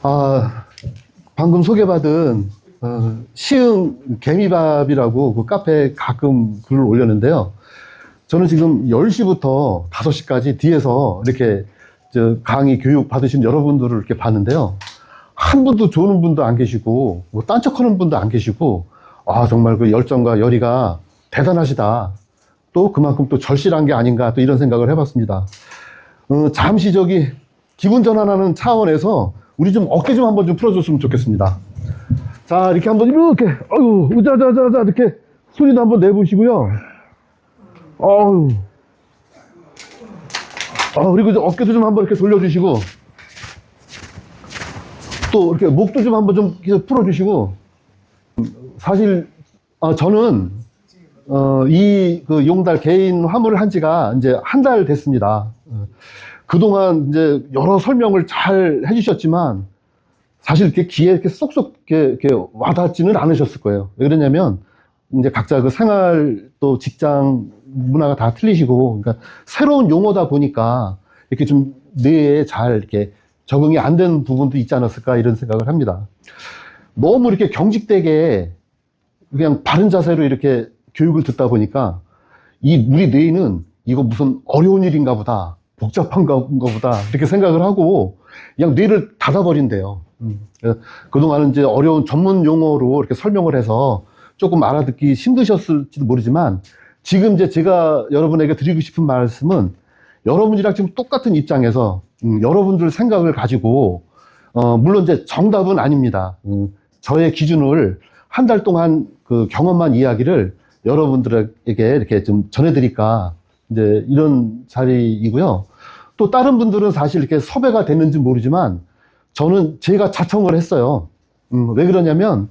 아, 방금 소개받은 시흥 개미밥이라고 그 카페에 가끔 글을 올렸는데요. 저는 지금 10시부터 5시까지 뒤에서 이렇게 강의 교육 받으신 여러분들을 이렇게 봤는데요. 한 분도 조는 분도 안 계시고, 뭐 딴척하는 분도 안 계시고, 아, 정말 그 열정과 열의가 대단하시다. 또 그만큼 또 절실한 게 아닌가 또 이런 생각을 해봤습니다. 잠시 기분 전환하는 차원에서 우리 좀 어깨 좀 한번 좀 풀어줬으면 좋겠습니다. 자, 이렇게 한번 이렇게, 아유, 우자자자자 이렇게 소리도 한번 내보시고요. 어우. 그리고 어깨도 좀 한번 이렇게 돌려주시고, 또 이렇게 목도 좀 한번 좀 풀어주시고, 사실, 저는, 이 그 용달 개인 화물을 한 지가 이제 한 달 됐습니다. 그동안 이제 여러 설명을 잘 해주셨지만, 사실 이렇게 귀에 이렇게 쏙쏙 이렇게 와닿지는 않으셨을 거예요. 왜 그러냐면, 이제 각자 그 생활 또 직장 문화가 다 틀리시고, 그러니까 새로운 용어다 보니까 이렇게 좀 뇌에 잘 이렇게 적응이 안 된 부분도 있지 않았을까 이런 생각을 합니다. 너무 이렇게 경직되게 그냥 바른 자세로 이렇게 교육을 듣다 보니까 우리 뇌는 이거 무슨 어려운 일인가 보다, 복잡한가 보다 이렇게 생각을 하고 그냥 뇌를 닫아버린대요. 그동안은 이제 어려운 전문 용어로 이렇게 설명을 해서 조금 알아듣기 힘드셨을지도 모르지만 지금 이제 제가 여러분에게 드리고 싶은 말씀은 여러분이랑 지금 똑같은 입장에서 여러분들 생각을 가지고 물론 이제 정답은 아닙니다. 저의 기준을 한 달 동안 그 경험한 이야기를 여러분들에게 이렇게 좀 전해드릴까 이제 이런 자리이고요. 또 다른 분들은 사실 이렇게 섭외가 됐는지 모르지만 저는 제가 자청을 했어요. 왜 그러냐면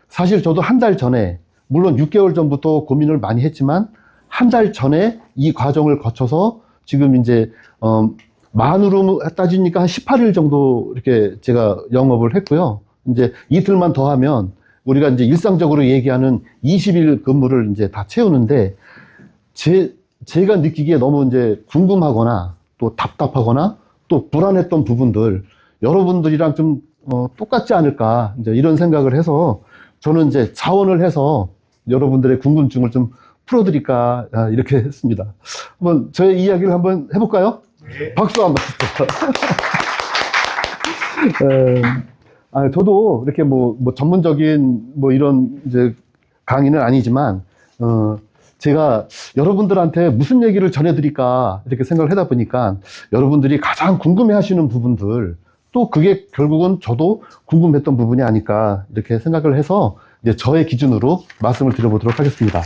사실 저도 한 달 전에 물론 6개월 전부터 고민을 많이 했지만 한 달 전에 이 과정을 거쳐서 지금 이제 만으로 따지니까 한 18일 정도 이렇게 제가 영업을 했고요. 이제 이틀만 더 하면 우리가 이제 일상적으로 얘기하는 20일 근무를 이제 다 채우는데 제가 느끼기에 너무 이제 궁금하거나 또 답답하거나 또 불안했던 부분들 여러분들이랑 좀 똑같지 않을까 이제 이런 생각을 해서 저는 이제 자원을 해서 여러분들의 궁금증을 좀 풀어드릴까 이렇게 했습니다. 한번 저의 이야기를 한번 해볼까요? 네. 박수 한번. 저도 이렇게 뭐 전문적인 뭐 이런 이제 강의는 아니지만 제가 여러분들한테 무슨 얘기를 전해드릴까 이렇게 생각을 하다 보니까 여러분들이 가장 궁금해하시는 부분들 또 그게 결국은 저도 궁금했던 부분이 아닐까 이렇게 생각을 해서 이제 저의 기준으로 말씀을 드려보도록 하겠습니다.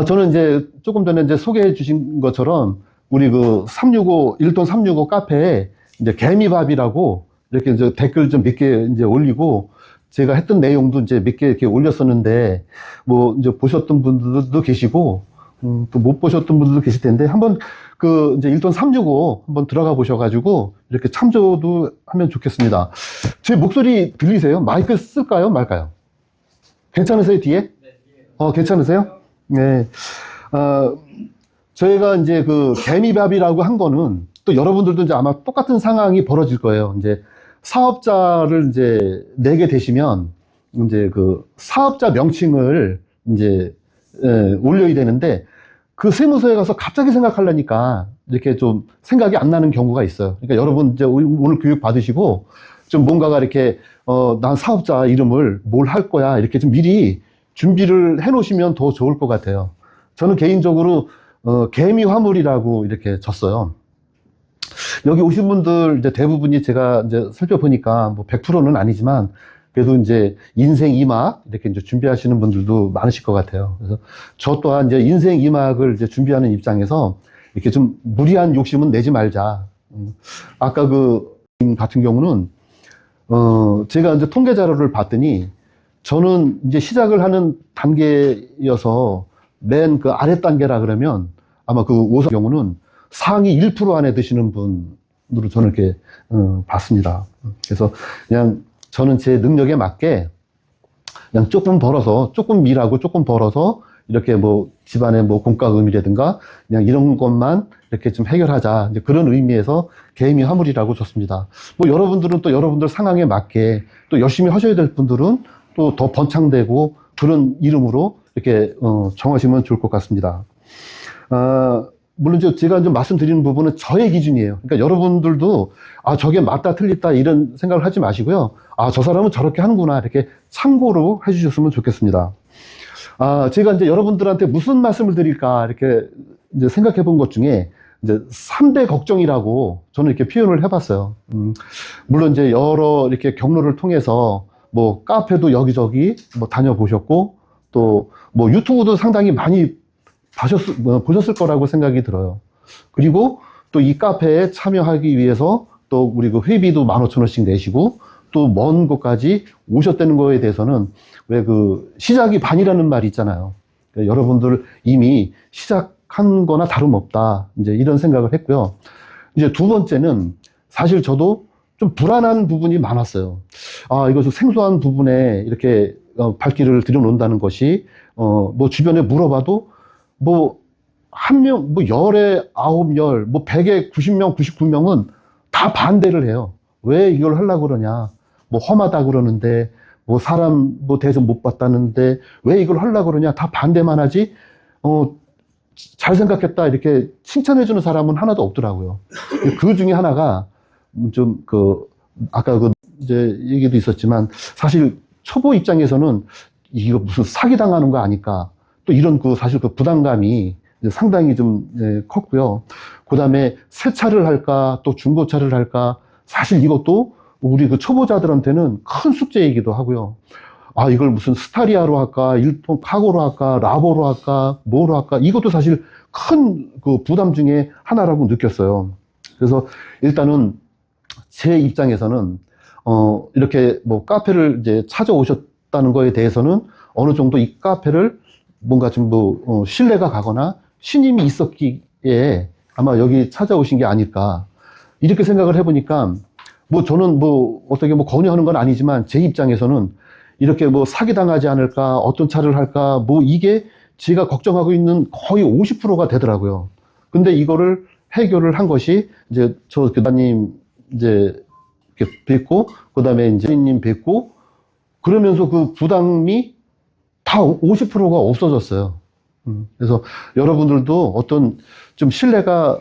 저는 이제 조금 전에 이제 소개해 주신 것처럼 우리 그 365 일돈 365 카페에 이제 개미밥이라고 이렇게 이제 댓글 좀 몇 개 이제 올리고 제가 했던 내용도 이제 몇 개 이렇게 올렸었는데 뭐 이제 보셨던 분들도 계시고 또 못 보셨던 분들도 계실 텐데 한번 그 이제 일돈 365 한번 들어가 보셔가지고 이렇게 참조도 하면 좋겠습니다. 제 목소리 들리세요? 마이크 쓸까요? 말까요? 괜찮으세요? 뒤에? 괜찮으세요? 네. 저희가 이제 그 개미밥이라고 한 거는 또 여러분들도 이제 아마 똑같은 상황이 벌어질 거예요. 이제 사업자를 이제 내게 되시면 이제 그 사업자 명칭을 이제 올려야 되는데 그 세무서에 가서 갑자기 생각하려니까 이렇게 좀 생각이 안 나는 경우가 있어요. 그러니까 여러분 이제 오늘 교육 받으시고 좀 뭔가가 이렇게 난 사업자 이름을 뭘 할 거야 이렇게 좀 미리 준비를 해 놓으시면 더 좋을 것 같아요. 저는 개인적으로 개미 화물이라고 이렇게 졌어요. 여기 오신 분들 이제 대부분이 제가 이제 살펴보니까 뭐 100%는 아니지만 그래도 이제 인생 2막 이렇게 이제 준비하시는 분들도 많으실 것 같아요. 그래서 저 또한 이제 인생 2막을 이제 준비하는 입장에서 이렇게 좀 무리한 욕심은 내지 말자. 아까 그 같은 경우는 제가 이제 통계 자료를 봤더니 저는 이제 시작을 하는 단계여서 맨 그 아래 단계라 그러면 아마 그 5사 경우는 상위 1% 안에 드시는 분으로 저는 이렇게 봤습니다. 그래서 그냥 저는 제 능력에 맞게 그냥 조금 벌어서 조금 일하고 조금 벌어서 이렇게 뭐 집안의 뭐 공과금이라든가 그냥 이런 것만 이렇게 좀 해결하자. 이제 그런 의미에서 개미 화물이라고 줬습니다. 뭐 여러분들은 또 여러분들 상황에 맞게 또 열심히 하셔야 될 분들은 또 더 번창되고 그런 이름으로 이렇게 정하시면 좋을 것 같습니다. 물론 제가 좀 말씀드리는 부분은 저의 기준이에요. 그러니까 여러분들도 저게 맞다 틀리다 이런 생각을 하지 마시고요. 저 사람은 저렇게 하는구나 이렇게 참고로 해주셨으면 좋겠습니다. 제가 이제 여러분들한테 무슨 말씀을 드릴까 이렇게 이제 생각해 본 것 중에 이제 3대 걱정이라고 저는 이렇게 표현을 해봤어요. 물론 이제 여러 이렇게 경로를 통해서 뭐 카페도 여기저기 뭐 다녀보셨고 또 뭐 유튜브도 상당히 많이 보셨을 거라고 생각이 들어요. 그리고 또 이 카페에 참여하기 위해서 또 우리 그 회비도 15,000원씩 내시고 또 먼 곳까지 오셨다는 거에 대해서는 왜 그 시작이 반이라는 말이 있잖아요. 그러니까 여러분들 이미 시작한 거나 다름없다. 이제 이런 생각을 했고요. 이제 두 번째는 사실 저도 좀 불안한 부분이 많았어요. 이거 좀 생소한 부분에 이렇게 발길을 들여놓는다는 것이 뭐 주변에 물어봐도 뭐 한 명, 뭐 열에 9, 뭐 100에 90명, 99명은 다 반대를 해요. 왜 이걸 하려고 그러냐. 뭐 험하다 그러는데 뭐 사람 뭐 대접 못 받다는데 왜 이걸 하려고 그러냐. 다 반대만 하지. 잘 생각했다 이렇게 칭찬해 주는 사람은 하나도 없더라고요. 그 중에 하나가 좀 아까 이제 얘기도 있었지만 사실 초보 입장에서는 이거 무슨 사기당하는 거 아닐까. 또 이런 사실 부담감이 상당히 좀 컸고요. 그 다음에 새 차를 할까, 또 중고차를 할까. 사실 이것도 우리 초보자들한테는 큰 숙제이기도 하고요. 이걸 무슨 스타리아로 할까, 1톤 카고로 할까, 라보로 할까, 뭐로 할까. 이것도 사실 큰 부담 중에 하나라고 느꼈어요. 그래서 일단은 제 입장에서는, 이렇게 뭐 카페를 이제 찾아오셨다는 거에 대해서는 어느 정도 이 카페를 뭔가 좀 신뢰가 가거나 신임이 있었기에 아마 여기 찾아오신 게 아닐까. 이렇게 생각을 해보니까 뭐 저는 어떻게 권유하는 건 아니지만 제 입장에서는 이렇게 사기당하지 않을까, 어떤 차를 할까, 이게 제가 걱정하고 있는 거의 50%가 되더라고요. 근데 이거를 해결을 한 것이 이제 저 교단님 이제 이렇게 뵙고, 그 다음에 이제 님 뵙고, 그러면서 그 부담이 다 50%가 없어졌어요. 그래서 여러분들도 어떤 좀 신뢰가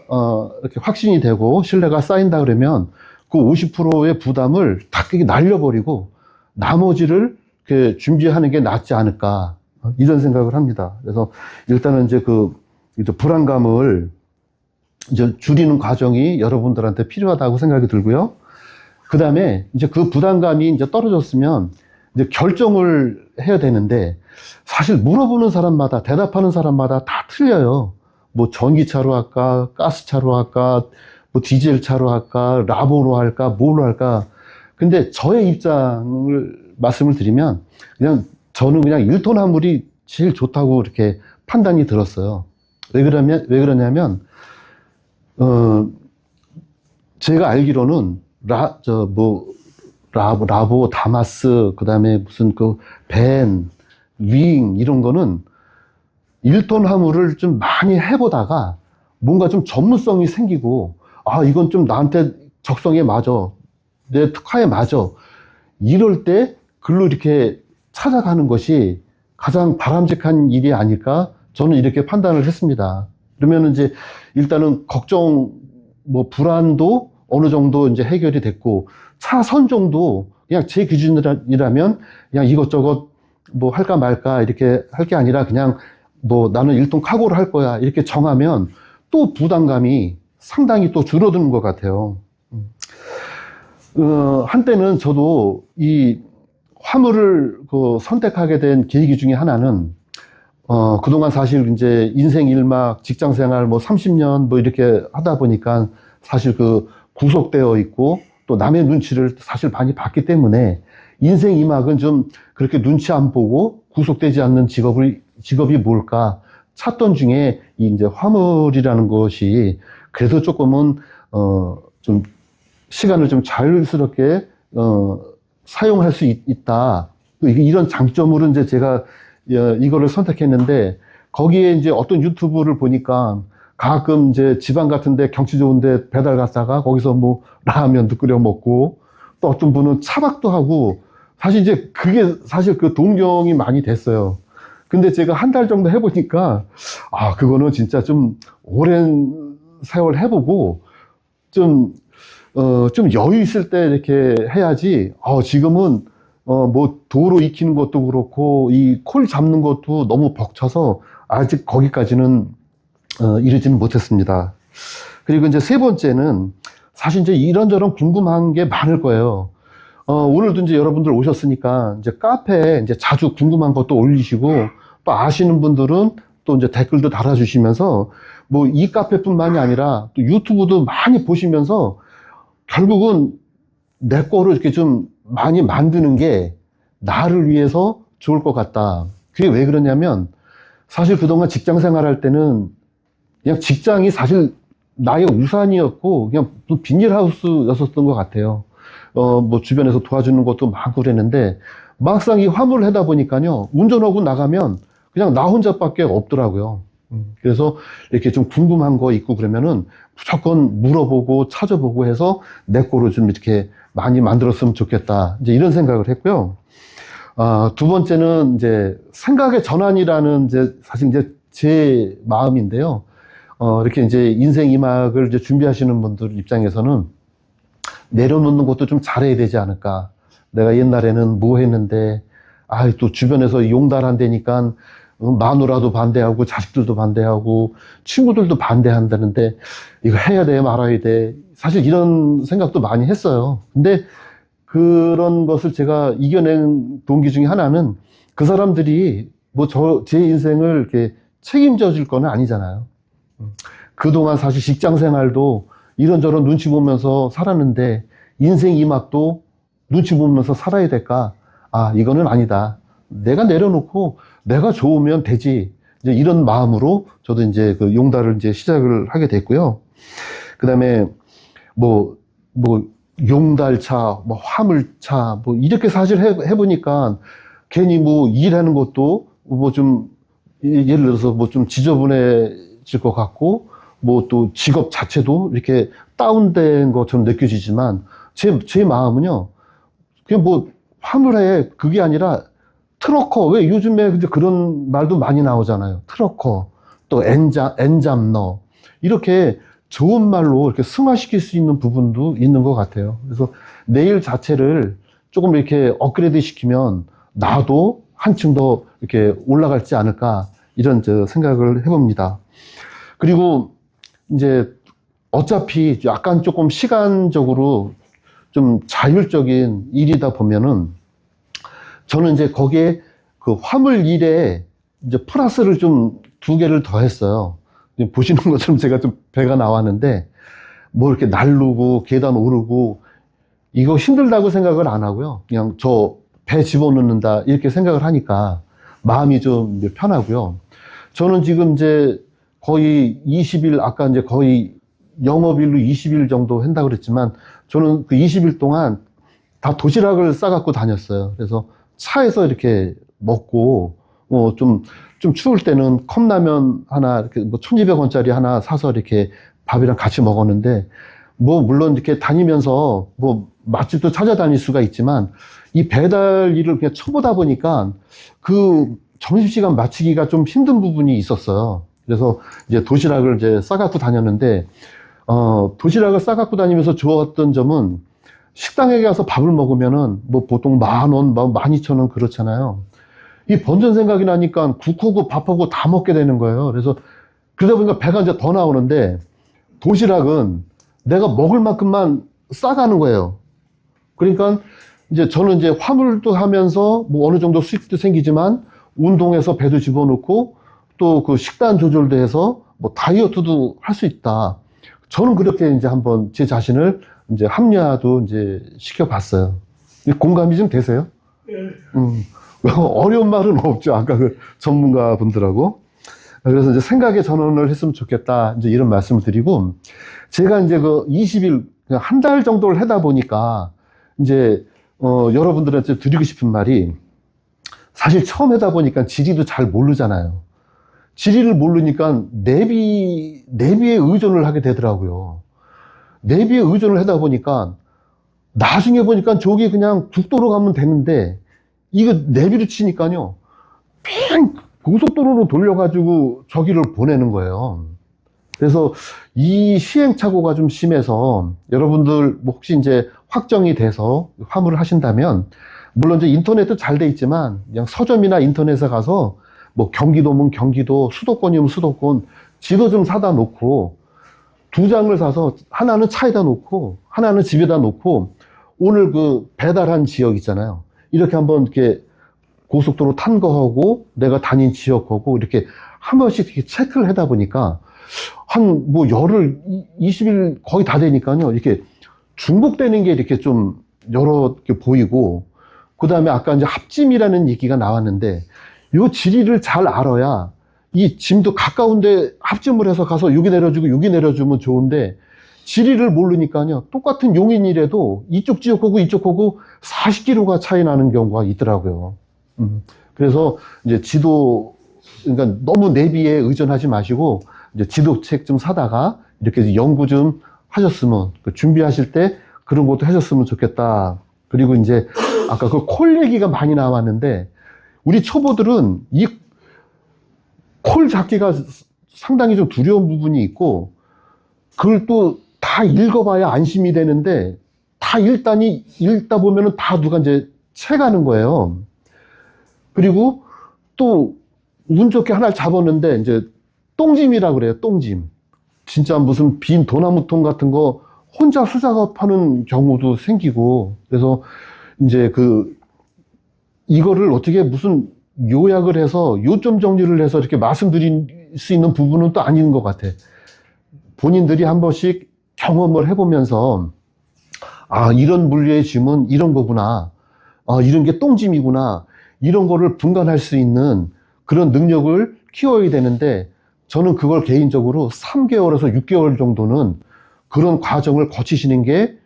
이렇게 확신이 되고 신뢰가 쌓인다 그러면 그 50%의 부담을 다 날려버리고 나머지를 이렇게 준비하는 게 낫지 않을까 이런 생각을 합니다. 그래서 일단은 이제 이제 불안감을 이제 줄이는 과정이 여러분들한테 필요하다고 생각이 들고요. 그 다음에 이제 그 부담감이 이제 떨어졌으면 이제 결정을 해야 되는데 사실 물어보는 사람마다 대답하는 사람마다 다 틀려요. 뭐 전기차로 할까, 가스차로 할까, 뭐 디젤차로 할까, 라보로 할까, 뭐로 할까. 근데 저의 입장을 말씀을 드리면 저는 그냥 1톤 화물이 제일 좋다고 이렇게 판단이 들었어요. 왜 그러냐면 제가 알기로는 라보, 다마스, 그 다음에 무슨 벤, 윙, 이런 거는 1톤 화물을 좀 많이 해보다가 뭔가 좀 전문성이 생기고, 이건 좀 나한테 적성에 맞아. 내 특화에 맞아. 이럴 때 글로 이렇게 찾아가는 것이 가장 바람직한 일이 아닐까? 저는 이렇게 판단을 했습니다. 그러면 이제 일단은 걱정, 불안도 어느 정도 이제 해결이 됐고, 차 선정도 그냥 제 기준이라면 그냥 이것저것 할까 말까 이렇게 할 게 아니라 그냥 나는 1톤 카고를 할 거야 이렇게 정하면 또 부담감이 상당히 또 줄어드는 것 같아요. 한때는 저도 이 화물을 선택하게 된 계기 중에 하나는 그동안 사실 이제 인생 일막 직장 생활 30년 이렇게 하다 보니까 사실 구속되어 있고 또 남의 눈치를 사실 많이 봤기 때문에 인생 이막은 좀 그렇게 눈치 안 보고 구속되지 않는 직업이 뭘까 찾던 중에 이제 화물이라는 것이 그래도 조금은 좀 시간을 좀 자유스럽게 사용할 수 있다. 이런 장점으로 이제 제가 이거를 선택했는데 거기에 이제 어떤 유튜브를 보니까 가끔 이제 지방 같은데 경치 좋은데 배달 갔다가 거기서 뭐 라면도 끓여 먹고 또 어떤 분은 차박도 하고 사실 이제 그게 사실 그 동경이 많이 됐어요. 근데 제가 한 달 정도 해보니까 아, 그거는 진짜 좀 오랜 세월 해보고 좀, 좀 여유 있을 때 이렇게 해야지, 지금은, 뭐, 도로 익히는 것도 그렇고, 이 콜 잡는 것도 너무 벅차서 아직 거기까지는, 이르지는 못했습니다. 그리고 이제 세 번째는 사실 이제 이런저런 궁금한 게 많을 거예요. 오늘도 이제 여러분들 오셨으니까 이제 카페에 이제 자주 궁금한 것도 올리시고, 또 아시는 분들은 또 이제 댓글도 달아주시면서 뭐 이 카페뿐만이 아니라 또 유튜브도 많이 보시면서 결국은 내 거를 이렇게 좀 많이 만드는 게 나를 위해서 좋을 것 같다. 그게 왜 그러냐면 사실 그동안 직장 생활할 때는 그냥 직장이 사실 나의 우산이었고 그냥 비닐하우스였었던 것 같아요. 뭐 주변에서 도와주는 것도 많고 그랬는데 막상 이 화물을 하다 보니까요. 운전하고 나가면 그냥 나 혼자밖에 없더라고요. 그래서 이렇게 좀 궁금한 거 있고 그러면은 무조건 물어보고 찾아보고 해서 내 거로 좀 이렇게 많이 만들었으면 좋겠다. 이제 이런 생각을 했고요. 두 번째는 이제 생각의 전환이라는 이제 사실 이제 제 마음인데요. 이렇게 이제 인생 2막을 이제 준비하시는 분들 입장에서는 내려놓는 것도 좀 잘해야 되지 않을까. 내가 옛날에는 뭐 했는데, 또 주변에서 용달한다니까 마누라도 반대하고 자식들도 반대하고 친구들도 반대한다는데 이거 해야 돼 말아야 돼 사실 이런 생각도 많이 했어요. 근데 그런 것을 제가 이겨낸 동기 중에 하나는 그 사람들이 뭐 제 인생을 이렇게 책임져 줄 건 아니잖아요. 그동안 사실 직장 생활도 이런저런 눈치 보면서 살았는데 인생 2막도 눈치 보면서 살아야 될까? 이거는 아니다. 내가 내려놓고 내가 좋으면 되지. 이제 이런 마음으로 저도 이제 그 용달을 이제 시작을 하게 됐고요. 그 다음에 뭐 용달차, 뭐 화물차, 뭐 이렇게 사실 해보니까 괜히 뭐 일하는 것도 뭐 좀 예를 들어서 뭐 좀 지저분해질 것 같고 뭐 또 직업 자체도 이렇게 다운된 것처럼 느껴지지만 제 마음은요. 그냥 뭐 화물에 그게 아니라 트러커, 왜 요즘에 이제 그런 말도 많이 나오잖아요. 트러커, 또 엔잡너. 이렇게 좋은 말로 이렇게 승화시킬 수 있는 부분도 있는 것 같아요. 그래서 내 일 자체를 조금 이렇게 업그레이드 시키면 나도 한층 더 이렇게 올라갈지 않을까, 이런 저 생각을 해봅니다. 그리고 이제 어차피 약간 조금 시간적으로 좀 자율적인 일이다 보면은 저는 이제 거기에 그 화물 일에 이제 플러스를 좀 2개를 더 했어요. 보시는 것처럼 제가 좀 배가 나왔는데 뭐 이렇게 날르고 계단 오르고 이거 힘들다고 생각을 안 하고요. 그냥 저 배 집어넣는다 이렇게 생각을 하니까 마음이 좀 편하고요. 저는 지금 이제 거의 20일, 아까 이제 거의 영업일로 20일 정도 한다고 그랬지만 저는 그 20일 동안 다 도시락을 싸갖고 다녔어요. 그래서 차에서 이렇게 먹고, 좀 추울 때는 컵라면 하나, 이렇게 뭐 1200원짜리 하나 사서 이렇게 밥이랑 같이 먹었는데, 뭐, 물론 이렇게 다니면서 뭐 맛집도 찾아다닐 수가 있지만, 이 배달 일을 그냥 쳐보다 보니까 그 점심시간 마치기가 좀 힘든 부분이 있었어요. 그래서 이제 도시락을 이제 싸갖고 다녔는데, 도시락을 싸갖고 다니면서 좋았던 점은 식당에 가서 밥을 먹으면은 뭐 보통 10,000원, 12,000원 그렇잖아요. 이 번전 생각이 나니까 국하고 밥하고 다 먹게 되는 거예요. 그래서 그러다 보니까 배가 이제 더 나오는데 도시락은 내가 먹을 만큼만 싸가는 거예요. 그러니까 이제 저는 이제 화물도 하면서 뭐 어느 정도 수익도 생기지만 운동해서 배도 집어넣고 또 그 식단 조절도 해서 뭐 다이어트도 할 수 있다. 저는 그렇게 이제 한번 제 자신을 이제 합리화도 이제 시켜봤어요. 공감이 좀 되세요? 어려운 말은 없죠. 아까 그 전문가 분들하고. 그래서 이제 생각의 전환을 했으면 좋겠다. 이제 이런 말씀을 드리고, 제가 이제 그 20일, 한 달 정도를 하다 보니까, 이제, 여러분들한테 드리고 싶은 말이, 사실 처음 하다 보니까 지리도 잘 모르잖아요. 지리를 모르니까 내비에 의존을 하게 되더라고요. 내비에 의존을 하다 보니까 나중에 보니까 저기 그냥 국도로 가면 되는데 이거 내비로 치니까요. 뺑 고속도로로 돌려가지고 저기를 보내는 거예요. 그래서 이 시행착오가 좀 심해서 여러분들 뭐 혹시 이제 확정이 돼서 화물을 하신다면 물론 이제 인터넷도 잘 돼 있지만 그냥 서점이나 인터넷에 가서 뭐 경기도면 경기도, 수도권이면 수도권 지도 좀 사다 놓고 2장을 사서 하나는 차에다 놓고 하나는 집에다 놓고 오늘 그 배달한 지역 있잖아요. 이렇게 한번 이렇게 고속도로 탄 거하고 내가 다닌 지역하고 이렇게 한 번씩 이렇게 체크를 하다 보니까 한 뭐 열흘, 20일 거의 다 되니까요. 이렇게 중복되는 게 이렇게 좀 여러 개 보이고 그 다음에 아까 이제 합짐이라는 얘기가 나왔는데 요 지리를 잘 알아야 이 짐도 가까운데 합짐을 해서 가서 여기 내려주고 여기 내려주면 좋은데 지리를 모르니까요. 똑같은 용인이라도 이쪽 지역하고 이쪽하고 40km가 차이 나는 경우가 있더라고요. 그래서 이제 지도, 그러니까 너무 내비에 의존하지 마시고 이제 지도책 좀 사다가 이렇게 연구 좀 하셨으면, 준비하실 때 그런 것도 하셨으면 좋겠다. 그리고 이제 아까 그 콜 얘기가 많이 나왔는데 우리 초보들은 이 콜 잡기가 상당히 좀 두려운 부분이 있고 그걸 또 다 읽어봐야 안심이 되는데 다 읽다 보면은 다 누가 이제 채가는 거예요. 그리고 또 운 좋게 하나를 잡았는데 이제 똥짐이라고 그래요. 똥짐. 진짜 무슨 빈 도나무통 같은 거 혼자 수작업하는 경우도 생기고 그래서 이제 이거를 어떻게 무슨 요약을 해서 요점 정리를 해서 이렇게 말씀드릴 수 있는 부분은 또 아닌 것 같아. 본인들이 한 번씩 경험을 해보면서 아 이런 물류의 짐은 이런 거구나. 아 이런 게 똥짐이구나. 이런 거를 분간할 수 있는 그런 능력을 키워야 되는데 저는 그걸 개인적으로 3개월에서 6개월 정도는 그런 과정을 거치시는 게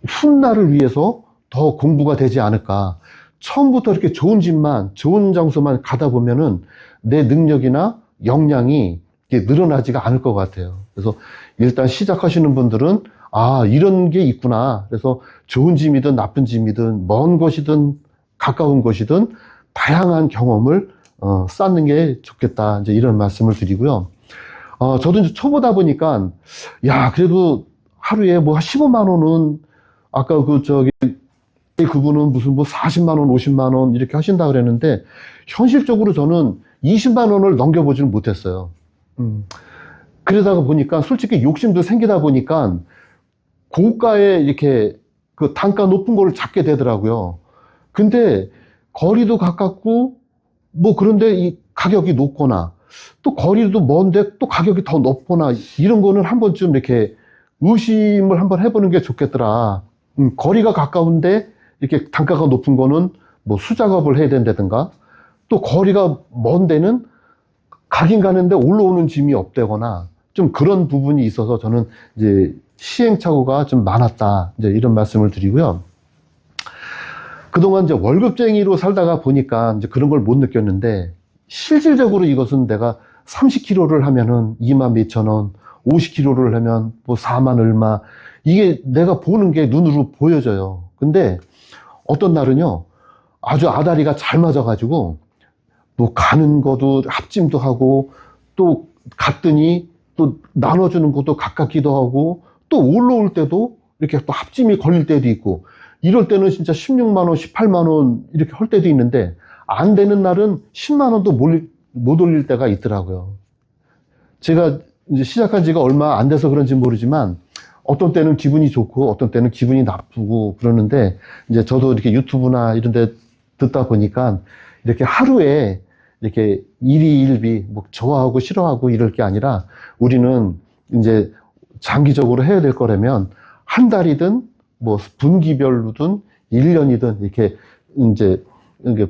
훗날을 위해서 더 공부가 되지 않을까. 처음부터 이렇게 좋은 집만, 좋은 장소만 가다 보면은 내 능력이나 역량이 늘어나지가 않을 것 같아요. 그래서 일단 시작하시는 분들은 아, 이런 게 있구나. 그래서 좋은 짐이든 나쁜 짐이든 먼 곳이든 가까운 곳이든 다양한 경험을 쌓는 게 좋겠다. 이제 이런 말씀을 드리고요. 저도 이제 초보다 보니까 야, 그래도 하루에 뭐 15만 원은 아까 그분은 무슨 뭐 40만 원, 50만 원 이렇게 하신다 그랬는데 현실적으로 저는 20만 원을 넘겨보지는 못했어요. 그러다가 보니까 솔직히 욕심도 생기다 보니까 고가에 이렇게 그 단가 높은 거를 잡게 되더라고요. 근데 거리도 가깝고 뭐 그런데 이 가격이 높거나 또 거리도 먼데 또 가격이 더 높거나 이런 거는 한 번쯤 이렇게 의심을 한번 해보는 게 좋겠더라. 거리가 가까운데 이렇게 단가가 높은 거는 뭐 수작업을 해야 된다든가 또 거리가 먼 데는 가긴 가는데 올라오는 짐이 없다거나 좀 그런 부분이 있어서 저는 이제 시행착오가 좀 많았다. 이제 이런 말씀을 드리고요. 그동안 이제 월급쟁이로 살다가 보니까 이제 그런 걸 못 느꼈는데 실질적으로 이것은 내가 30km를 하면은 2만 몇천 원, 50km를 하면 뭐 4만 얼마 이게 내가 보는 게 눈으로 보여져요. 근데 어떤 날은요 아주 아다리가 잘 맞아가지고 뭐 가는 것도 합짐도 하고 또 갔더니 또 나눠주는 것도 가깝기도 하고 또 올라올 때도 이렇게 또 합짐이 걸릴 때도 있고 이럴 때는 진짜 16만 원, 18만 원 이렇게 할 때도 있는데 안 되는 날은 10만 원도 못 올릴 때가 있더라고요. 제가 이제 시작한 지가 얼마 안 돼서 그런지 모르지만 어떤 때는 기분이 좋고 어떤 때는 기분이 나쁘고 그러는데 이제 저도 이렇게 유튜브나 이런 데 듣다 보니까 이렇게 하루에 이렇게 일희일비 뭐 좋아하고 싫어하고 이럴 게 아니라 우리는 이제 장기적으로 해야 될 거라면 한 달이든 뭐 분기별로든 1년이든 이렇게 이제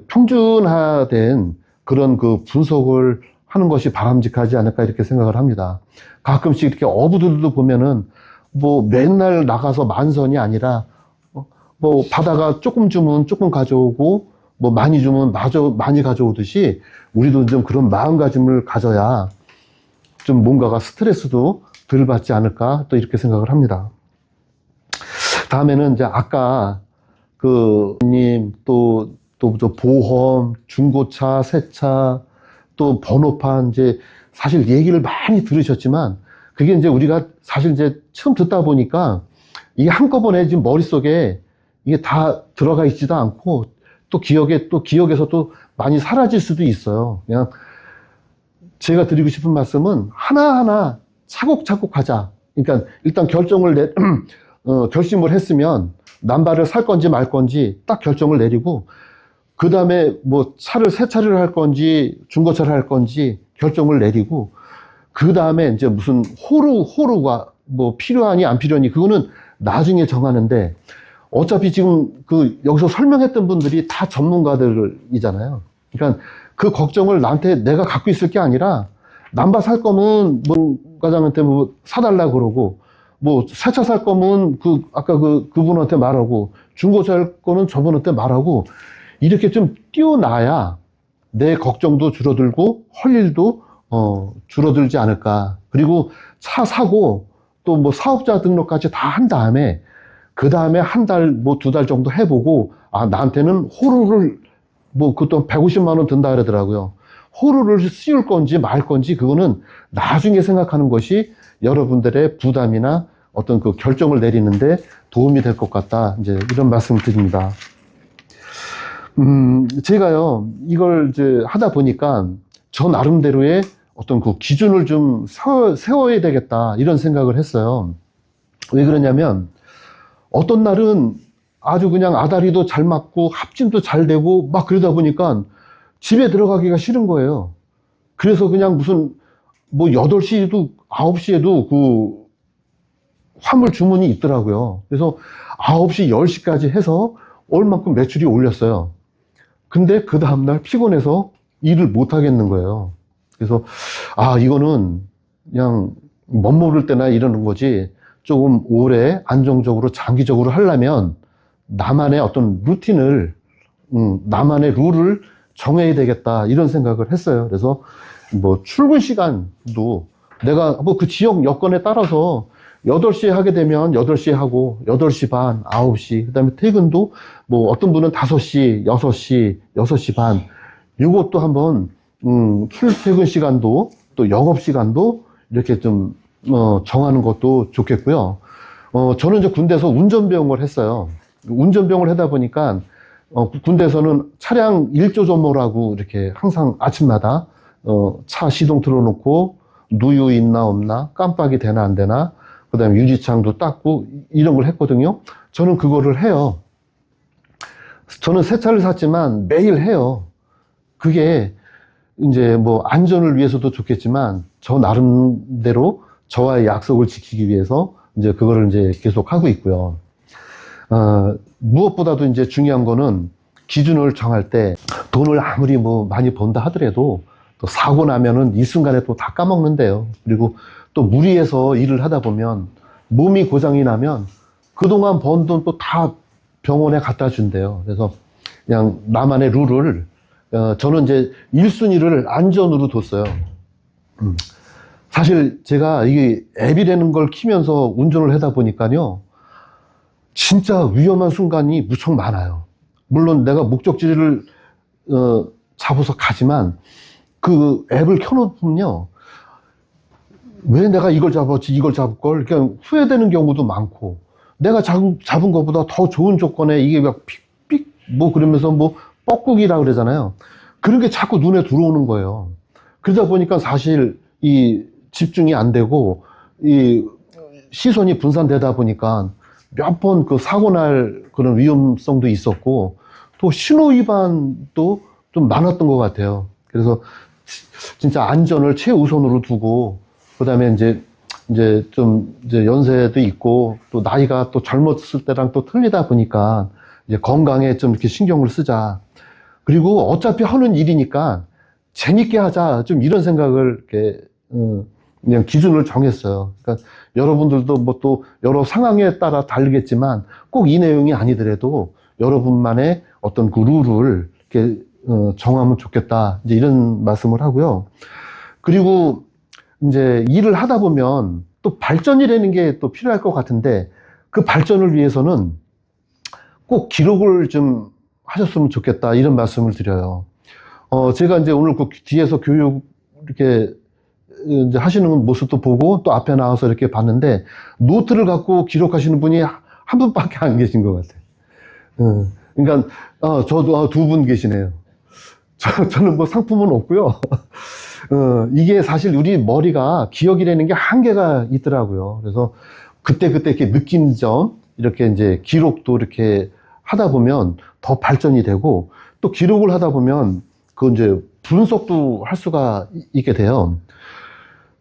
평준화된 그런 그 분석을 하는 것이 바람직하지 않을까 이렇게 생각을 합니다. 가끔씩 이렇게 어부들도 보면은 뭐 맨날 나가서 만선이 아니라 뭐 바다가 조금 주면 조금 가져오고 뭐 많이 주면 마저 많이 가져오듯이 우리도 좀 그런 마음가짐을 가져야 좀 뭔가가 스트레스도 덜 받지 않을까 또 이렇게 생각을 합니다. 다음에는 이제 아까 님 또 저 보험, 중고차, 새차, 또 번호판 이제 사실 얘기를 많이 들으셨지만 그게 이제 우리가 사실 이제 처음 듣다 보니까 이게 한꺼번에 지금 머릿속에 이게 다 들어가 있지도 않고 또 기억에서 또 많이 사라질 수도 있어요. 그냥 제가 드리고 싶은 말씀은 하나하나 차곡차곡 하자. 그러니까 일단 결심을 했으면 남발을 살 건지 말 건지 딱 결정을 내리고 그 다음에 뭐 새 차를 할 건지 중고차를 할 건지 결정을 내리고 그 다음에 이제 무슨 호루가 뭐 필요하니 안 필요하니 그거는 나중에 정하는데 어차피 지금 여기서 설명했던 분들이 다 전문가들이잖아요. 그러니까 그 걱정을 나한테 내가 갖고 있을 게 아니라 남바 살 거면 문 과장한테 뭐 사달라 그러고 뭐 새 차 살 거면 아까 그분한테 말하고 중고차 살 거는 저분한테 말하고 이렇게 좀 띄워놔야 내 걱정도 줄어들고 할 일도 줄어들지 않을까. 그리고 차 사고 또 뭐 사업자 등록까지 다 한 다음에 그 다음에 한 달 뭐 2달 정도 해보고 나한테는 호루를 뭐 그것도 150만 원 든다 그러더라고요. 호루를 씌울 건지 말 건지 그거는 나중에 생각하는 것이 여러분들의 부담이나 어떤 그 결정을 내리는데 도움이 될 것 같다. 이제 이런 말씀을 드립니다. 제가요, 이걸 이제 하다 보니까 저 나름대로의 어떤 그 기준을 좀 세워야 되겠다. 이런 생각을 했어요. 왜 그러냐면 어떤 날은 아주 그냥 아다리도 잘 맞고 합진도 잘 되고 막 그러다 보니까 집에 들어가기가 싫은 거예요. 그래서 그냥 무슨 뭐 8시에도 9시에도 화물 주문이 있더라고요. 그래서 9시, 10시까지 해서 얼만큼 매출이 올렸어요. 근데 그 다음날 피곤해서 일을 못 하겠는 거예요. 그래서 이거는 그냥 멋모를 때나 이러는 거지 조금 오래 안정적으로 장기적으로 하려면 나만의 어떤 루틴을 나만의 룰을 정해야 되겠다 이런 생각을 했어요. 그래서 뭐 출근 시간도 내가 뭐 그 지역 여건에 따라서 8시에 하게 되면 8시에 하고 8시 반, 9시 그 다음에 퇴근도 뭐 어떤 분은 5시, 6시, 6시 반 이것도 한번 출퇴근 시간도 또 영업 시간도 이렇게 좀 정하는 것도 좋겠고요. 저는 이제 군대에서 운전병을 했어요. 운전병을 하다 보니까 군대에서는 차량 일조점호라고 이렇게 항상 아침마다 차 시동 틀어놓고 누유 있나 없나 깜빡이 되나 안 되나 그 다음에 유리창도 닦고 이런 걸 했거든요. 저는 그거를 해요. 저는 새 차를 샀지만 매일 해요. 그게 이제 뭐 안전을 위해서도 좋겠지만 저 나름대로 저와의 약속을 지키기 위해서 이제 그거를 이제 계속 하고 있고요. 무엇보다도 이제 중요한 거는 기준을 정할 때 돈을 아무리 뭐 많이 번다 하더라도 또 사고 나면은 이 순간에 또 다 까먹는데요. 그리고 또 무리해서 일을 하다 보면 몸이 고장이 나면 그동안 번 돈 또 다 병원에 갖다 준대요. 그래서 그냥 나만의 룰을 저는 이제 1순위를 안전으로 뒀어요. 사실 제가 이게 앱이라는 걸 키면서 운전을 하다 보니까요. 진짜 위험한 순간이 무척 많아요. 물론 내가 목적지를 잡아서 가지만 그 앱을 켜놓으면요. 왜 내가 이걸 잡았지, 이걸 잡을걸? 그냥 후회되는 경우도 많고, 내가 잡은 것보다 더 좋은 조건에 이게 막 픽픽, 뭐 그러면서 뭐 뻐꾸기라 그러잖아요. 그런 게 자꾸 눈에 들어오는 거예요. 그러다 보니까 사실 이 집중이 안 되고, 이 시선이 분산되다 보니까 몇 번 그 사고 날 그런 위험성도 있었고, 또 신호 위반도 좀 많았던 것 같아요. 그래서 진짜 안전을 최우선으로 두고, 그 다음에 이제 연세도 있고, 또 나이가 또 젊었을 때랑 또 틀리다 보니까, 이제 건강에 좀 이렇게 신경을 쓰자. 그리고 어차피 하는 일이니까 재밌게 하자. 좀 이런 생각을 이렇게, 그냥 기준을 정했어요. 그러니까 여러분들도 뭐 또 여러 상황에 따라 다르겠지만 꼭 이 내용이 아니더라도 여러분만의 어떤 그 룰을 이렇게 정하면 좋겠다. 이제 이런 말씀을 하고요. 그리고 이제 일을 하다 보면 또 발전이라는 게 또 필요할 것 같은데 그 발전을 위해서는 꼭 기록을 좀 하셨으면 좋겠다. 이런 말씀을 드려요. 제가 이제 오늘 그 뒤에서 교육 이렇게 이제 하시는 모습도 보고 또 앞에 나와서 이렇게 봤는데 노트를 갖고 기록하시는 분이 한 분밖에 안 계신 것 같아요. 그러니까 저도 두 분 계시네요. 저는 뭐 상품은 없고요. 이게 사실 우리 머리가 기억이라는 게 한계가 있더라고요. 그래서 그때 이렇게 느낀 점 이렇게 이제 기록도 이렇게 하다 보면 더 발전이 되고 또 기록을 하다 보면 그 이제 분석도 할 수가 있게 돼요.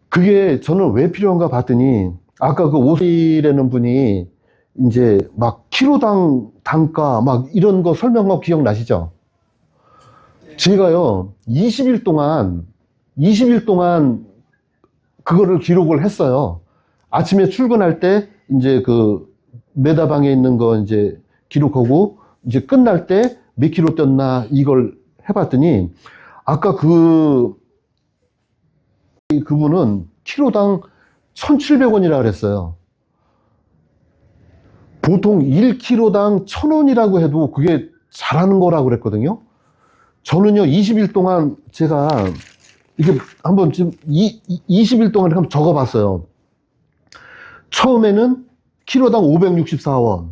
그게 저는 왜 필요한가 봤더니 아까 그 오슬이라는 분이 이제 막 키로당 단가 막 이런 거 설명하고 기억나시죠? 제가요 20일 동안 그거를 기록을 했어요. 아침에 출근할 때 이제 그 메다방에 있는 거 이제 기록하고 이제 끝날 때 몇 킬로 뛰었나 이걸 해봤더니 아까 그분은 키로당 1,700원이라 그랬어요. 보통 1kg당 1,000원이라고 해도 그게 잘하는 거라고 그랬거든요. 저는요 20일 동안 제가 이게 한번 지금 20일 동안 한번 적어봤어요. 처음에는 키로당 564원,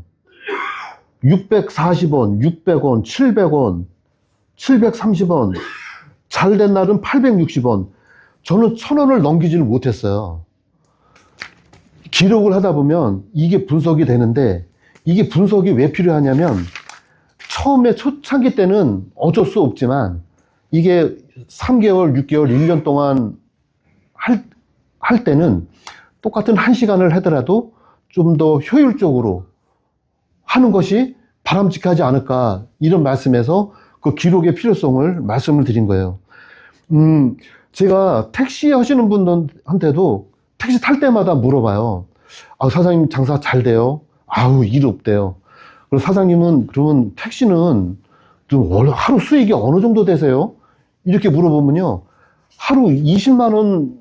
640원, 600원, 700원, 730원, 잘 된 날은 860원. 저는 1,000원을 넘기지를 못했어요. 기록을 하다 보면 이게 분석이 되는데 이게 분석이 왜 필요하냐면 처음에 초창기 때는 어쩔 수 없지만 이게 3개월, 6개월, 1년 동안 할 때는 똑같은 1시간을 하더라도 좀 더 효율적으로 하는 것이 바람직하지 않을까 이런 말씀에서 그 기록의 필요성을 말씀을 드린 거예요. 제가 택시 하시는 분들한테도 택시 탈 때마다 물어봐요. 사장님 장사 잘 돼요? 일 없대요. 그리고 사장님은 그러면 택시는 좀 하루 수익이 어느 정도 되세요? 이렇게 물어보면요. 하루 20만 원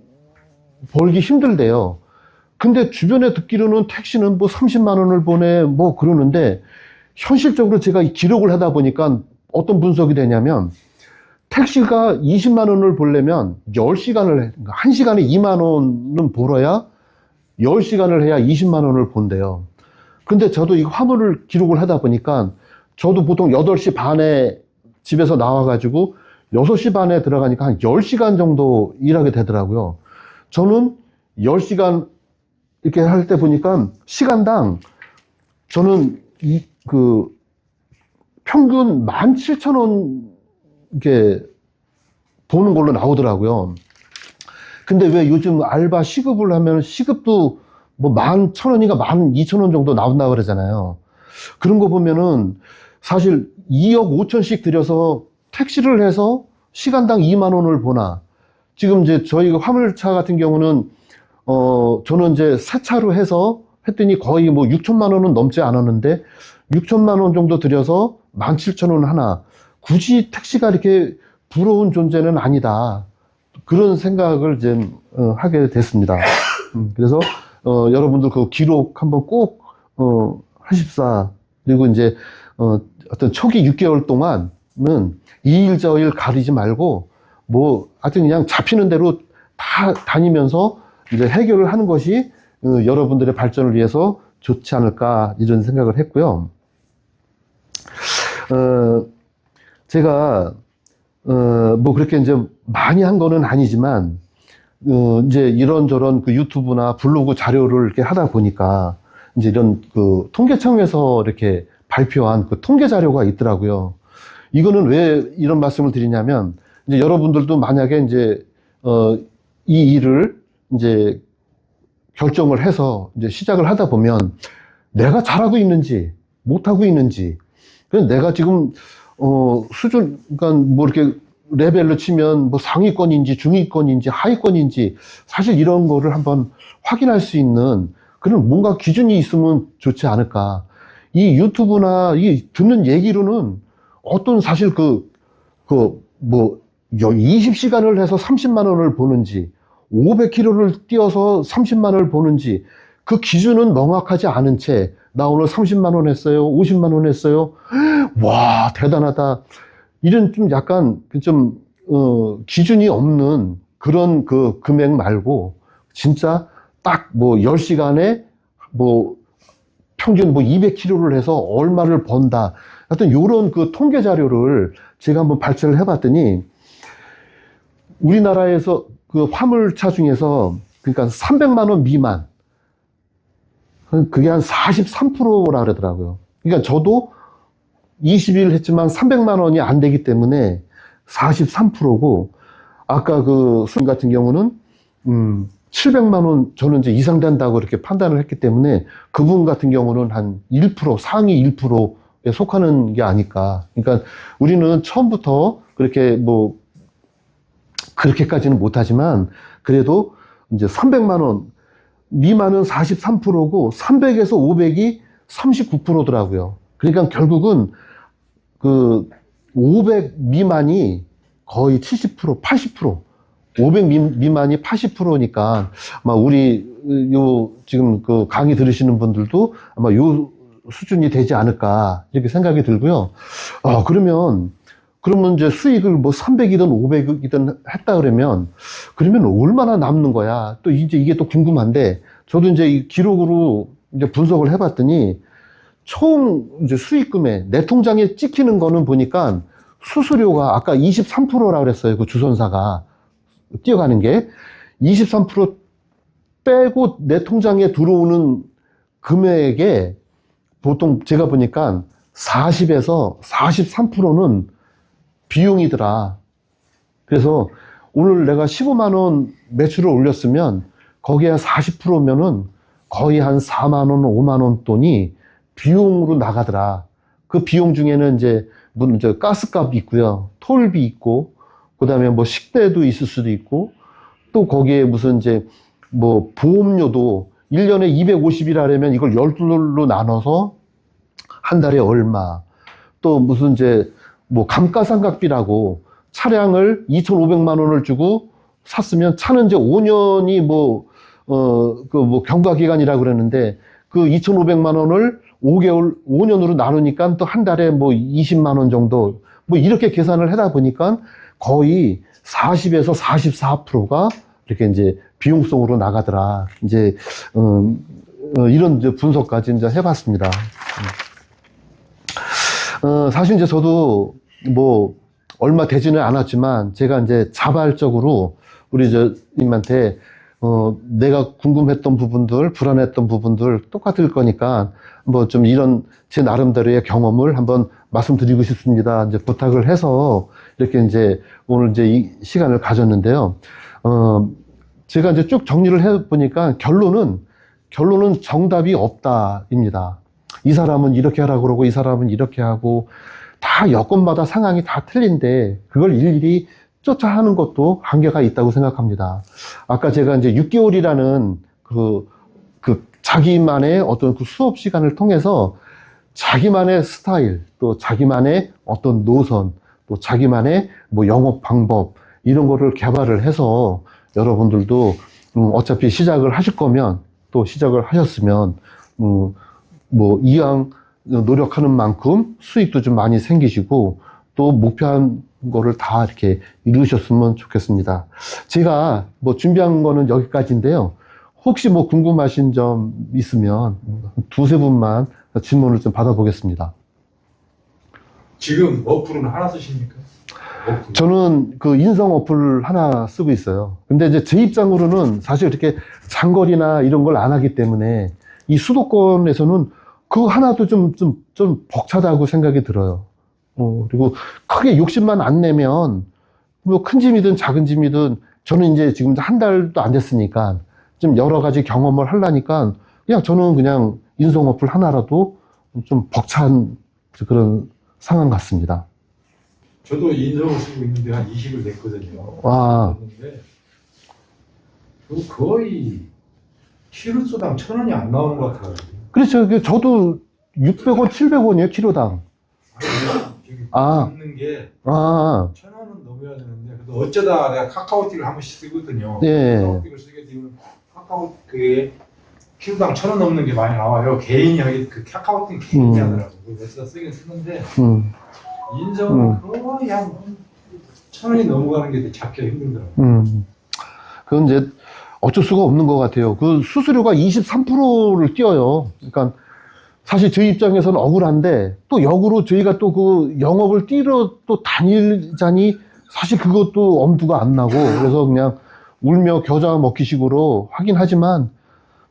벌기 힘들대요. 근데 주변에 듣기로는 택시는 뭐 30만 원을 보내 뭐 그러는데 현실적으로 제가 이 기록을 하다 보니까 어떤 분석이 되냐면 택시가 20만 원을 벌려면 10시간을 1시간에 2만 원은 벌어야 10시간을 해야 20만 원을 본대요. 근데 저도 이 화물을 기록을 하다 보니까 저도 보통 8시 반에 집에서 나와가지고 6시 반에 들어가니까 한 10시간 정도 일하게 되더라고요. 저는 10시간 이렇게 할 때 보니까 시간당 저는 평균 17,000원 이렇게 보는 걸로 나오더라고요. 근데 왜 요즘 알바 시급을 하면 시급도 뭐 11,000원인가 12,000원 정도 나온다고 그러잖아요. 그런 거 보면은 사실 2억 5천씩 들여서 택시를 해서 시간당 2만 원을 보나. 지금 이제 저희 화물차 같은 경우는 저는 이제 새 차로 해서 했더니 거의 뭐 6천만 원은 넘지 않았는데 6천만 원 정도 들여서 17,000원 하나. 굳이 택시가 이렇게 부러운 존재는 아니다. 그런 생각을 좀 하게 됐습니다. 그래서 여러분들 그 기록 한번 꼭 하십사. 그리고 이제 어떤 초기 6개월 동안은 이 일 저 일 가리지 말고 뭐 하여튼 그냥 잡히는 대로 다 다니면서 이제 해결을 하는 것이 여러분들의 발전을 위해서 좋지 않을까 이런 생각을 했고요. 제가 뭐 그렇게 이제 많이 한 거는 아니지만 이제 이런저런 그 유튜브나 블로그 자료를 이렇게 하다 보니까 이제 이런 그 통계청에서 이렇게 발표한 그 통계 자료가 있더라고요. 이거는 왜 이런 말씀을 드리냐면 이제 여러분들도 만약에 이제 이 일을 이제 결정을 해서 이제 시작을 하다 보면 내가 잘하고 있는지 못하고 있는지, 그래서 내가 지금 수준, 그러니까 뭐 이렇게 레벨로 치면 뭐 상위권인지 중위권인지 하위권인지 사실 이런 거를 한번 확인할 수 있는 그런 뭔가 기준이 있으면 좋지 않을까. 이 유튜브나 이 듣는 얘기로는 어떤 사실 그 뭐, 20시간을 해서 30만 원을 버는지, 500km를 뛰어서 30만 원을 버는지, 그 기준은 명확하지 않은 채, 나 오늘 30만 원 했어요, 50만 원 했어요. 와, 대단하다. 이런 좀 약간, 기준이 없는 그런 그 금액 말고, 진짜 딱 뭐 10시간에 뭐 평균 뭐 200km를 해서 얼마를 번다. 하여튼 요런 그 통계 자료를 제가 한번 발췌를 해봤더니 우리나라에서 그 화물차 중에서 그러니까 300만 원 미만 그게 한 43%라 그러더라고요. 그러니까 저도 20일 했지만 300만 원이 안 되기 때문에 43%고 아까 그 수님 같은 경우는 700만 원 저는 이제 이상 된다고 이렇게 판단을 했기 때문에 그분 같은 경우는 한 1%, 상위 1%에 속하는 게 아닐까. 그러니까 우리는 처음부터 그렇게 뭐 그렇게까지는 못하지만 그래도 이제 300만 원 미만은 43%고 300에서 500이 39%더라고요. 그러니까 결국은 그 500 미만이 거의 70%, 80%. 500 미만이 80%니까 아마 우리 요 지금 그 강의 들으시는 분들도 아마 요 수준이 되지 않을까 이렇게 생각이 들고요. 그러면 이제 수익을 뭐 300이든 500이든 했다 그러면 얼마나 남는 거야? 또 이제 이게 또 궁금한데 저도 이제 이 기록으로 이제 분석을 해봤더니 총 이제 수익금에 내 통장에 찍히는 거는 보니까 수수료가 아까 23%라 그랬어요. 그 주선사가 뛰어가는 게 23% 빼고 내 통장에 들어오는 금액에 보통 제가 보니까 40에서 43%는 비용이더라. 그래서 오늘 내가 15만 원 매출을 올렸으면 거기에 40%면은 거의 한 4만 원, 5만 원 돈이 비용으로 나가더라. 그 비용 중에는 이제 물론 저 가스값이 있고요. 톨비 있고 그 다음에 뭐 식대도 있을 수도 있고, 또 거기에 무슨 이제 뭐 보험료도 1년에 250일 하려면 이걸 12로 나눠서 한 달에 얼마, 또 무슨 이제 뭐 감가상각비라고 차량을 2,500만 원을 주고 샀으면 차는 이제 5년이 뭐 경과기간이라고 그러는데 그 2,500만 원을 5년으로 나누니까 또 한 달에 뭐 20만 원 정도 뭐 이렇게 계산을 하다 보니까 거의 40에서 44%가 이렇게 이제 비용성으로 나가더라. 이제, 이런 이제 분석까지 이제 해봤습니다. 사실 이제 저도 뭐 얼마 되지는 않았지만 제가 이제 자발적으로 우리 님한테 내가 궁금했던 부분들, 불안했던 부분들 똑같을 거니까 뭐 좀 이런 제 나름대로의 경험을 한번 말씀드리고 싶습니다. 이제 부탁을 해서 이렇게 이제 오늘 이제 이 시간을 가졌는데요. 제가 이제 쭉 정리를 해 보니까 결론은 정답이 없다입니다. 이 사람은 이렇게 하라고 그러고 이 사람은 이렇게 하고 다 여건마다 상황이 다 틀린데 그걸 일일이 쫓아 하는 것도 한계가 있다고 생각합니다. 아까 제가 이제 6개월이라는 그 자기만의 어떤 그 수업 시간을 통해서 자기만의 스타일, 또 자기만의 어떤 노선, 또 자기만의 뭐 영업 방법, 이런 거를 개발을 해서 여러분들도 어차피 시작을 하실 거면 또 시작을 하셨으면 뭐 이왕 노력하는 만큼 수익도 좀 많이 생기시고 또 목표한 거를 다 이렇게 이루셨으면 좋겠습니다. 제가 뭐 준비한 거는 여기까지인데요. 혹시 뭐 궁금하신 점 있으면 두세 분만 질문을 좀 받아보겠습니다. 지금 어플은 하나 쓰십니까? 어플. 저는 그 인성 어플 하나 쓰고 있어요. 근데 이제 제 입장으로는 사실 이렇게 장거리나 이런 걸 안 하기 때문에 이 수도권에서는 그거 하나도 좀 벅차다고 생각이 들어요. 그리고 크게 욕심만 안 내면 뭐 큰 짐이든 작은 짐이든 저는 이제 지금 한 달도 안 됐으니까 좀 여러 가지 경험을 하려니까 저는 그냥 인성 어플 하나라도 좀 벅찬 그런 상황 같습니다. 저도 인성을 쓰고 있는데 한 20을 냈거든요. 와. 근데 거의 키로수당 1,000원이 안 나오는 것 같아요. 그렇죠. 저도 600원, 700원이에요, 키로당. 지금 아. 잡는 게 아, 1,000원은 넘어야 되는데 그래도 어쩌다 내가 카카오틱을 한 번씩 쓰거든요. 예. 카카오틱을 쓰게 되면 카카오 그게 키로당 1,000원 넘는 게 많이 나와요. 개인이 하기 그 카카오틱 개인이 하더라고. 어쩌다 쓰긴 쓰는데 인정은 거의 한 1,000원이 넘어가는 게 잡기가 힘들더라고. 그건 이제 어쩔 수가 없는 것 같아요. 그 수수료가 23%를 띄어요. 그러니까 사실 저희 입장에서는 억울한데 또 역으로 저희가 또 그 영업을 뛰러 또 다니자니 사실 그것도 엄두가 안 나고 그래서 그냥 울며 겨자 먹기식으로 하긴 하지만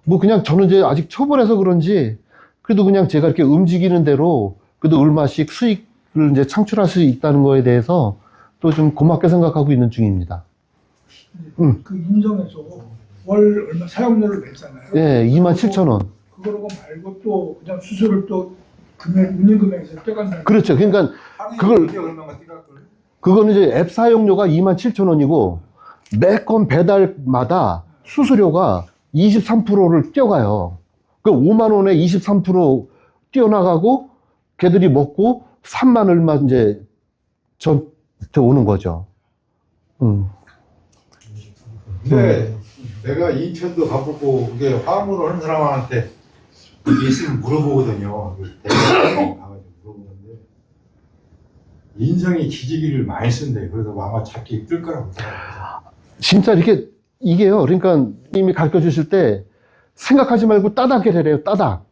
뭐 그냥 저는 이제 아직 초보라서 그런지 그래도 그냥 제가 이렇게 움직이는 대로 그래도 얼마씩 수익을 이제 창출할 수 있다는 거에 대해서 또 좀 고맙게 생각하고 있는 중입니다. 그 인정해서 월 얼마 사용료를 냈잖아요. 예, 27,000원. 그거 말고 또 그냥 수수료를 또 금액 운영 금액에서 떼간다는. 그렇죠. 그러니까 그걸- 이게 얼마가 뛰갈걸? 그거는 이제 앱 사용료가 27,000원이고 매 건 배달마다 수수료가 23%를 떼어가요. 그 5만 원에 23% 떼어나가고 걔들이 먹고 3만 얼마 이제 저한테 오는 거죠. 근데 내가 인천도 가보고 그게 화물을 하는 사람한테 이게 있으면 물어보거든요. 대표님 가가지고 물어보는데 인성이 기지기를 많이 쓴대. 그래서 아마 잡기 뜰 거라고 생각해요. 진짜 이렇게 이게요. 그러니까 님이 가르쳐 주실 때 생각하지 말고 따닥을 해래요. 따닥.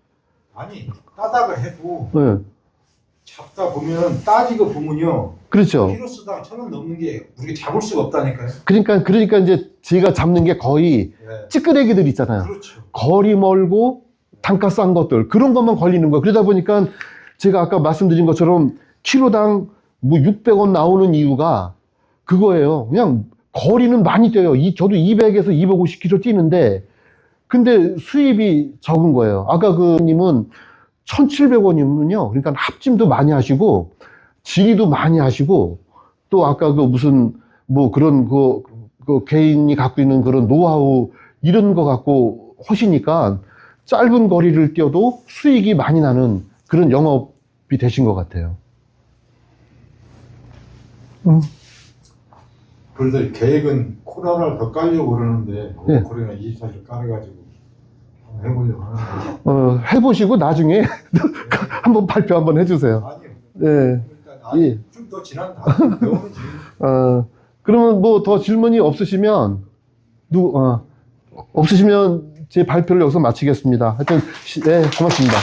아니 따다가 해도 예. 잡다 보면 따지고 보면요. 그렇죠. 키로수당 1,000원 넘는 게 우리가 잡을 수가 없다니까요. 그러니까 이제 제가 잡는 게 거의 네. 찌끄레기들 있잖아요. 그렇죠. 거리 멀고 단가 싼 것들 그런 것만 걸리는 거예요. 그러다 보니까 제가 아까 말씀드린 것처럼 키로당 뭐 600원 나오는 이유가 그거예요. 그냥 거리는 많이 뛰어요. 저도 200에서 250km 뛰는데 근데 수입이 적은 거예요. 아까 그 님은 1,700원이면요. 그러니까 합짐도 많이 하시고 지리도 많이 하시고 또 아까 그 무슨 뭐 그런 그 개인이 갖고 있는 그런 노하우 이런 거 갖고 하시니까 짧은 거리를 뛰어도 수익이 많이 나는 그런 영업이 되신 것 같아요. 그래서 계획은 코로나를 더 깔려고 그러는데 네. 코로나 24일 깔아가지고 한번 해보려고 하는데 해보시고 나중에 한번 발표 한번 해주세요. 아니요. 예. 일단 예. 좀 더 지난 다음에 배우는 중. 그러면 뭐 더 질문이 없으시면 없으시면 제 발표를 여기서 마치겠습니다. 하여튼 네, 고맙습니다.